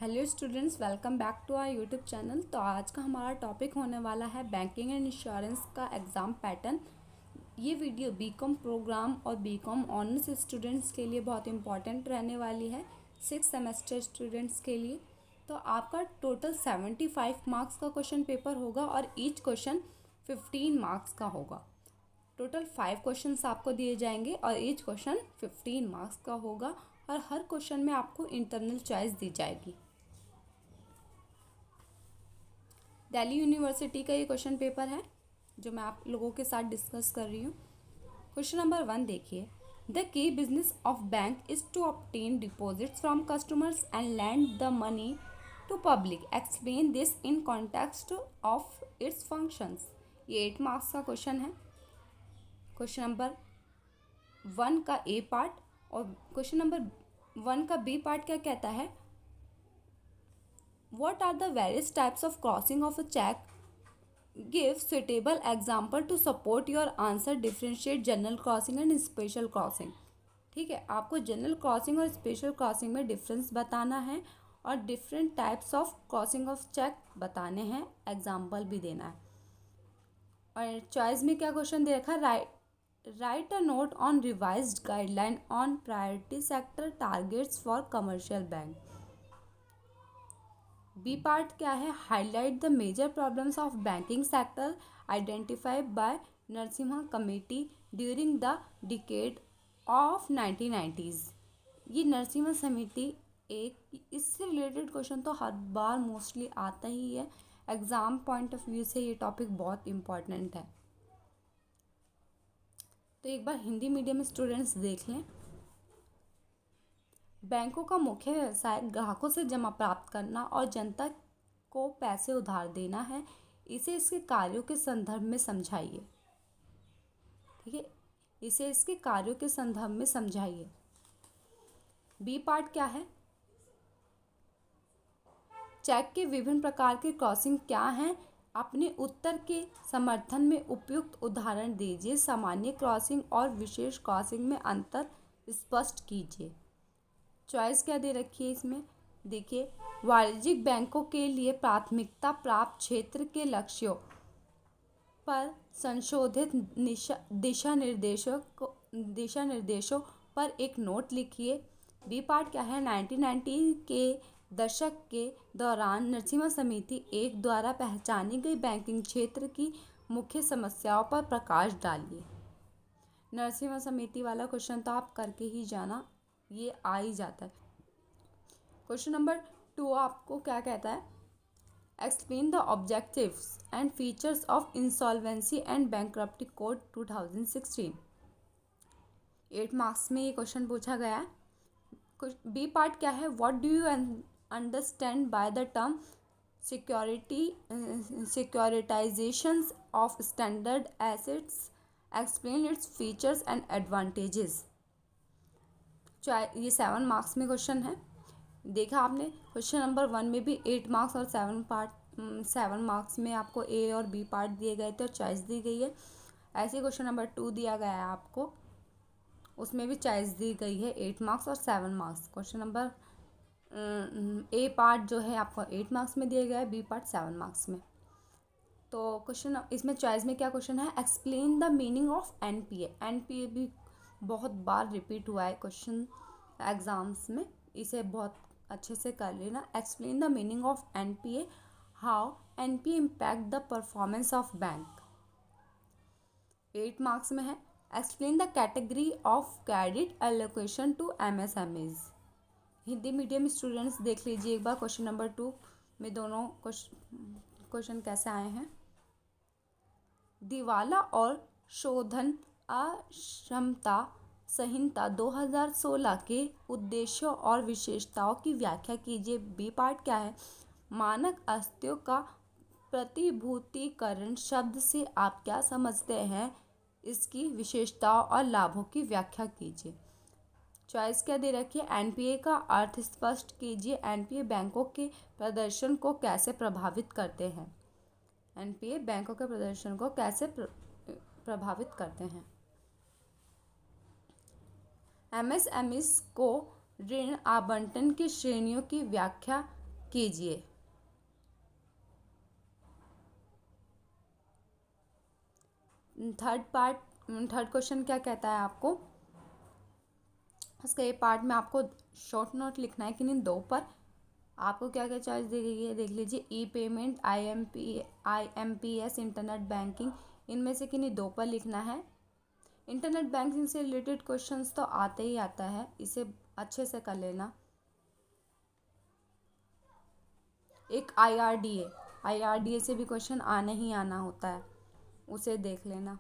Hello students, welcome back to our YouTube channel. तो आज का हमारा टॉपिक होने वाला है बैंकिंग एंड इंश्योरेंस का एग्ज़ाम पैटर्न। ये वीडियो बीकॉम प्रोग्राम और बीकॉम ऑनर्स स्टूडेंट्स के लिए बहुत इंपॉर्टेंट रहने वाली है, 6 सेमेस्टर स्टूडेंट्स के लिए। तो आपका टोटल 75 मार्क्स का क्वेश्चन पेपर होगा और ईच क्वेश्चन 15 मार्क्स का होगा। टोटल 5 क्वेश्चंस आपको दिए जाएंगे और ईच क्वेश्चन 15 मार्क्स का होगा और हर क्वेश्चन में आपको इंटरनल चॉइस दी जाएगी। दिल्ली यूनिवर्सिटी का ये क्वेश्चन पेपर है जो मैं आप लोगों के साथ डिस्कस कर रही हूँ। क्वेश्चन नंबर 1 देखिए, the key business of bank is to obtain deposits from customers and lend the money to public, explain this in context of its functions. ये 8 मार्क्स का क्वेश्चन है। क्वेश्चन नंबर 1 का ए part और question number 1 का B part क्या कहता है, what are the various types of crossing of a check? Give suitable example to support your answer. Differentiate general crossing and special crossing. ठीक है, आपको जनरल क्रॉसिंग और स्पेशल क्रॉसिंग में difference बताना है और different types of crossing of cheque बताने हैं, एग्जाम्पल भी देना है। और चॉइस में क्या क्वेश्चन दे रखा है, write a note on revised guideline on priority sector targets for commercial bank. B part क्या है, highlight the major problems of banking sector identified by Narasimha committee during the decade of 1990s। ये नरसिम्हा समिति एक, इससे related question तो हर बार mostly आता ही है, exam point of view से ये टॉपिक बहुत इम्पॉर्टेंट है। तो एक बार हिंदी मीडियम स्टूडेंट्स देख लें। बैंकों का मुख्य व्यवसाय ग्राहकों से जमा प्राप्त करना और जनता को पैसे उधार देना है। इसे इसके कार्यों के संदर्भ में समझाइए। ठीक है, इसे इसके कार्यों के संदर्भ में समझाइए। बी पार्ट क्या है, चेक के विभिन्न प्रकार के क्रॉसिंग क्या हैं, अपने उत्तर के समर्थन में उपयुक्त उदाहरण दीजिए। सामान्य क्रॉसिंग और विशेष क्रॉसिंग में अंतर स्पष्ट कीजिए। चॉइस क्या दे रखी है इसमें, देखिए, वाणिज्यिक बैंकों के लिए प्राथमिकता प्राप्त क्षेत्र के लक्ष्यों पर संशोधित दिशा निर्देशों पर एक नोट लिखिए। बी पार्ट क्या है, 1990 के दशक के दौरान नरसिम्हा समिति एक द्वारा पहचानी गई बैंकिंग क्षेत्र की मुख्य समस्याओं पर प्रकाश डालिए। नरसिम्हा समिति वाला क्वेश्चन तो आप करके ही जाना, ये आ ही जाता है। क्वेश्चन नंबर 2 आपको क्या कहता है, explain the objectives and features of insolvency and bankruptcy code 2016। 8 marks में ये क्वेश्चन पूछा गया है। बी पार्ट क्या है, what do you understand by the term securitisation of standard assets, explain its features and advantages. ये 7 मार्क्स में question है। देखा आपने, क्वेश्चन नंबर 1 में भी 8 मार्क्स और 7 मार्क्स में आपको ए और बी पार्ट दिए गए थे और चॉइस दी गई है। ऐसे क्वेश्चन नंबर 2 दिया गया है आपको, उसमें भी चॉइस दी गई है, 8 मार्क्स और 7 marks. Question number A part जो है आपको 8 मार्क्स में दिया गया है, बी पार्ट 7 मार्क्स में। तो क्वेश्चन इसमें चॉइस में क्या क्वेश्चन है, explain the meaning of NPA. NPA भी बहुत बार रिपीट हुआ है क्वेश्चन एग्जाम्स में, इसे बहुत अच्छे से कर लेना। Explain the meaning of NPA, how NPA impact the performance of bank. 8 marks में है। Explain the category of credit allocation to MSMEs. Hindi medium students देख लीजिए एक बार, क्वेश्चन नंबर 2 में दोनों क्वेश्चन कैसे आए हैं। दिवाला और शोधन अक्षमता संहिता 2016 के उद्देश्यों और विशेषताओं की व्याख्या कीजिए। बी पार्ट क्या है, मानक अस्तित्व का प्रतिभूतिकरण शब्द से आप क्या समझते हैं, इसकी विशेषताओं और लाभों की व्याख्या कीजिए। चॉइस क्या दे रखी है, एनपीए का अर्थ स्पष्ट कीजिए। एनपीए बैंकों के प्रदर्शन को कैसे प्रभावित करते हैं, एनपीए बैंकों के प्रदर्शन को कैसे प्रभावित करते हैं। एमएसएमईज को ऋण आवंटन की श्रेणियों की व्याख्या कीजिए। थर्ड क्वेश्चन क्या कहता है आपको, उसका ये पार्ट में आपको शॉर्ट नोट लिखना है कि नहीं दो पर। आपको क्या क्या चॉइस दी गई है देख लीजिए, ई पेमेंट, IMPS, इंटरनेट बैंकिंग, इनमें से किन्हीं दो पर लिखना है। इंटरनेट बैंकिंग से रिलेटेड क्वेश्चंस तो आते ही आता है, इसे अच्छे से कर लेना। एक IRDA से भी क्वेश्चन आना ही आना होता है, उसे देख लेना।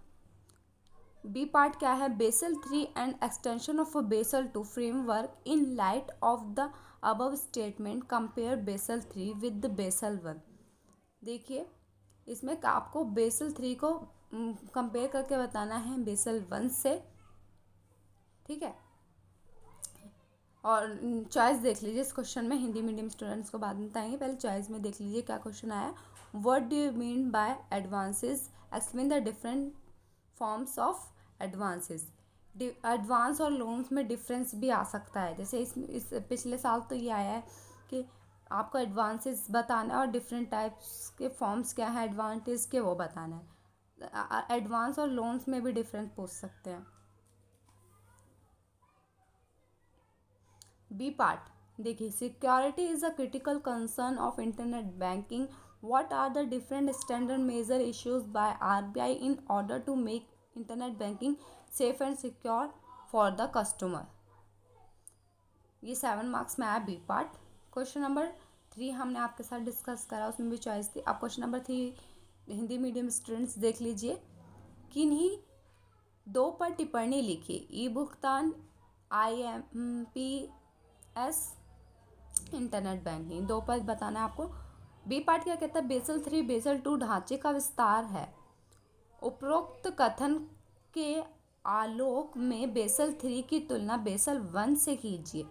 बी पार्ट क्या है, Basel 3 and extension of Basel 2 framework in light of the above statement compare Basel 3 with Basel 1। देखिए इसमें आपको बेसल 3 को कंपेयर करके बताना है बेसल 1 से, ठीक है। और चॉइस देख लीजिए इस क्वेश्चन में, हिंदी मीडियम स्टूडेंट्स को बाद में बताएंगे, पहले चॉइस में देख लीजिए क्या क्वेश्चन आया। What do you mean by advances, explain the different forms of advances. Advance और लोन्स में डिफरेंस भी आ सकता है, जैसे इस पिछले साल तो ये आया है कि आपको एडवांसेस बताना है और डिफरेंट टाइप्स के फॉर्म्स क्या है एडवांटेज के वो बताना है। एडवांस और लोन्स में भी डिफरेंस पूछ सकते हैं। बी पार्ट देखिए, security is a critical concern of internet banking. What are the different standard measure issues by RBI in order to make internet banking safe and secure for the customer. ये 7 marks में आया B part. Question number 3 हमने आपके साथ discuss करा, उसमें भी choice थी। अब question number 3 Hindi medium students देख लीजिए, किन्हीं दो पर टिप्पणी लिखिए। ई भुगतान, IMPS, इंटरनेट बैंकिंग, दो पर बताना है आपको। बी पार्ट क्या कहता है, बेसल 3 बेसल 2 ढांचे का विस्तार है। उपरोक्त कथन के आलोक में बेसल 3 की तुलना बेसल 1 से कीजिए,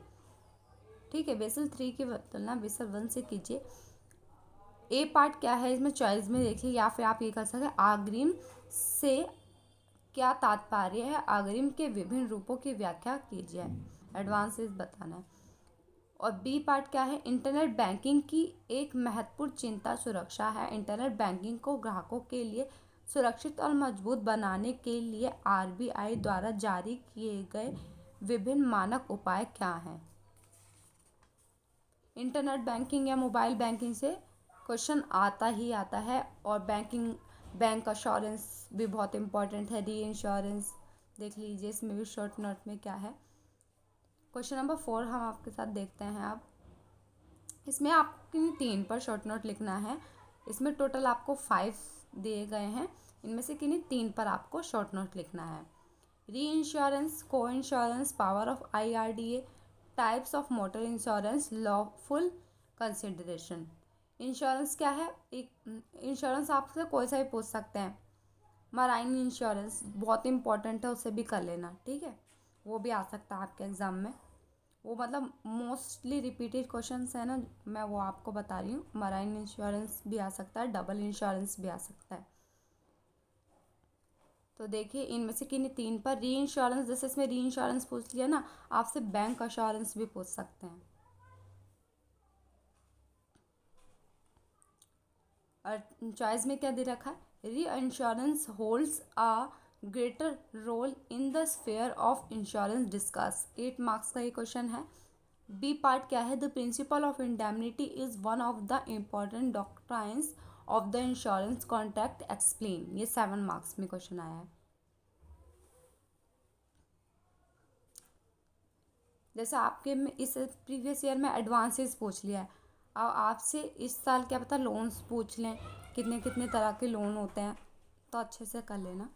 ठीक है। बेसल 3 की तुलना बेसल 1 से कीजिए। ए पार्ट क्या है, इसमें चॉइस में देखिए, या फिर आप ये कर सकते हैं अग्रिम से क्या तात्पर्य है, अग्रिम के विभिन्न रूपों की व्याख्या कीजिए, एडवांसेस बताना है। और बी पार्ट क्या है, इंटरनेट बैंकिंग की एक महत्वपूर्ण चिंता सुरक्षा है। इंटरनेट बैंकिंग को ग्राहकों के लिए सुरक्षित और मजबूत बनाने के लिए RBI द्वारा जारी किए गए विभिन्न मानक उपाय क्या हैं। इंटरनेट बैंकिंग या मोबाइल बैंकिंग से क्वेश्चन आता ही आता है। और बैंक अश्योरेंस भी बहुत इंपॉर्टेंट है। री इंश्योरेंस देख लीजिए, इसमें भी शॉर्ट नोट में क्या है। क्वेश्चन नंबर 4 हम आपके साथ देखते हैं। अब इसमें आपको 3 पर शॉर्ट नोट लिखना है। इसमें टोटल आपको 5 दिए गए हैं, इनमें से किन्हीं 3 पर आपको शॉर्ट नोट लिखना है। री इंश्योरेंस, को insurance, power of IRDA, types of motor insurance, lawful consideration. Insurance क्या है, एक इंश्योरेंस आपसे कोई सा भी पूछ सकते हैं। मराइन इंश्योरेंस बहुत इंपॉर्टेंट है, उसे भी कर लेना, ठीक है। वो भी आ सकता है आपके एग्ज़ाम में, वो मतलब मोस्टली रिपीटेड क्वेश्चंस है ना, मैं वो आपको बता रही हूँ। मराइन इंश्योरेंस भी आ सकता है, डबल इंश्योरेंस भी आ सकता है। तो देखिए इनमें से किन्हीं 3 पर री इंश्योरेंस, जैसे इसमें री इंश्योरेंस पूछ लिया ना, आपसे बैंक अश्योरेंस भी पूछ सकते हैं। और चॉइस में क्या दे रखा है, reinsurance holds a greater role in the sphere of insurance discuss. 8 marks का ये क्वेश्चन है। बी पार्ट क्या है, the principle of indemnity is one of the important doctrines of the insurance contract, explain. ये 7 marks में question आया है। जैसे आपके में इस प्रीवियस ईयर में एडवांसेस पूछ लिया है, अब आपसे इस साल क्या पता लोन्स पूछ लें, कितने कितने तरह के लोन होते हैं, तो अच्छे से कर लेना।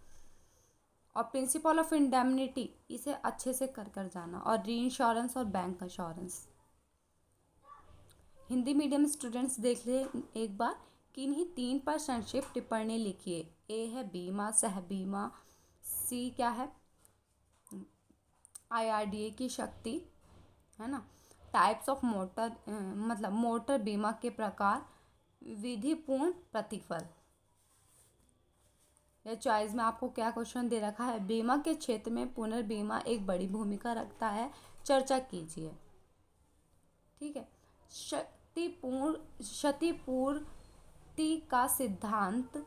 और प्रिंसिपल ऑफ इंडेमनिटी इसे अच्छे से कर जाना। और री इंश्योरेंस और bank assurance. Hindi medium students देख ले एक बार, किन्हीं 3 पर संक्षिप्त टिप्पणी लिखिए। ए है बीमा, सह बीमा। सी क्या है, IRDA की शक्ति, है ना। टाइप्स ऑफ मोटर, मतलब मोटर बीमा के प्रकार, विधिपूर्ण प्रतिफल। या चॉइस में आपको क्या क्वेश्चन दे रखा है, बीमा के क्षेत्र में पुनर्बीमा एक बड़ी भूमिका रखता है, चर्चा कीजिए, ठीक है। क्षतिपूर्ति का सिद्धांत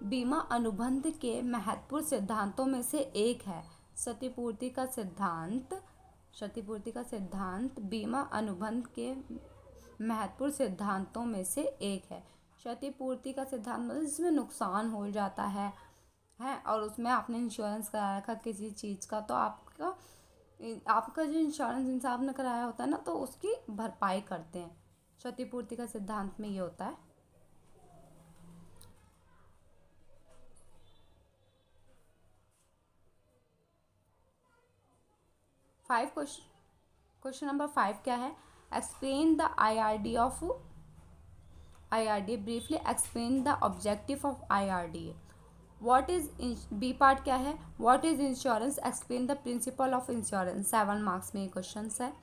बीमा अनुबंध के महत्वपूर्ण सिद्धांतों में से एक है। क्षतिपूर्ति का सिद्धांत बीमा अनुबंध के महत्वपूर्ण सिद्धांतों में से एक है। क्षतिपूर्ति का सिद्धांत मतलब जिसमें नुकसान हो जाता है और उसमें आपने इंश्योरेंस कराया रखा किसी चीज़ का, तो आपका जो इंश्योरेंस आपने कराया होता है ना, तो उसकी भरपाई करते हैं। क्षतिपूर्ति का सिद्धांत में ये होता है। क्वेश्चन नंबर 5 क्या है? Explain the IRDA briefly explain the objective of IRDA। What is B part क्या है? What is insurance, explain the principle of insurance. 7 marks में ये क्वेश्चन है।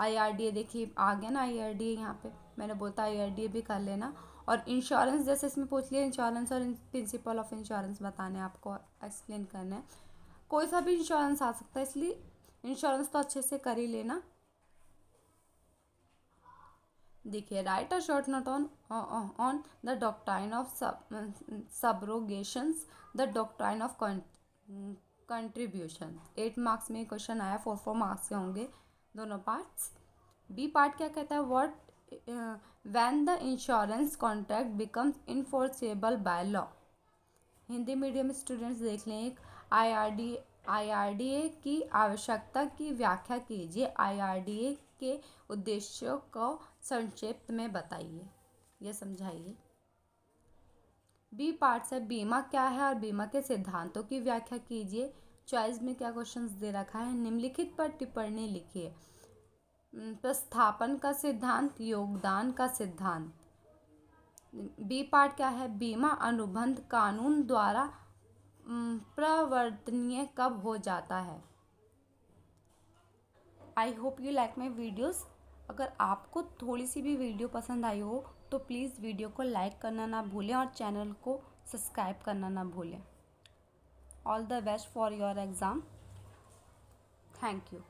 IRDA देखिए आ गया ना, IRDA यहाँ पे मैंने बोलता IRDA भी कर लेना। और इंश्योरेंस जैसे इसमें पूछ लिया, इंश्योरेंस और प्रिंसिपल ऑफ इंश्योरेंस बताने आपको, एक्सप्लेन करना है। कोई सा भी इंश्योरेंस आ सकता है, इसलिए इंश्योरेंस तो अच्छे से कर ही लेना। देखिए, write a short note on the doctrine of subrogations, the doctrine of contribution. 8 marks में क्वेश्चन आया, 4 मार्क्स के होंगे दोनों पार्ट्स। बी पार्ट क्या कहता है? What when the insurance contract becomes enforceable by law. Hindi medium students देख लें। एक IRDA की आवश्यकता की व्याख्या कीजिए। IRDA के उद्देश्यों को संक्षेप में बताइए, यह समझाइए। बी पार्ट से बीमा क्या है और बीमा के सिद्धांतों की व्याख्या कीजिए। चॉइस में क्या क्वेश्चंस दे रखा है? निम्नलिखित पर टिप्पणी लिखिए। प्रस्थापन का सिद्धांत, योगदान का सिद्धांत। बी पार्ट क्या है? बीमा अनुबंध कानून द्वारा प्रवर्तनीय कब हो जाता है। I hope you like my videos. अगर आपको थोड़ी सी भी वीडियो पसंद आई हो तो प्लीज़ वीडियो को लाइक करना ना भूलें और चैनल को सब्सक्राइब करना ना भूलें। All the best for your exam. Thank you.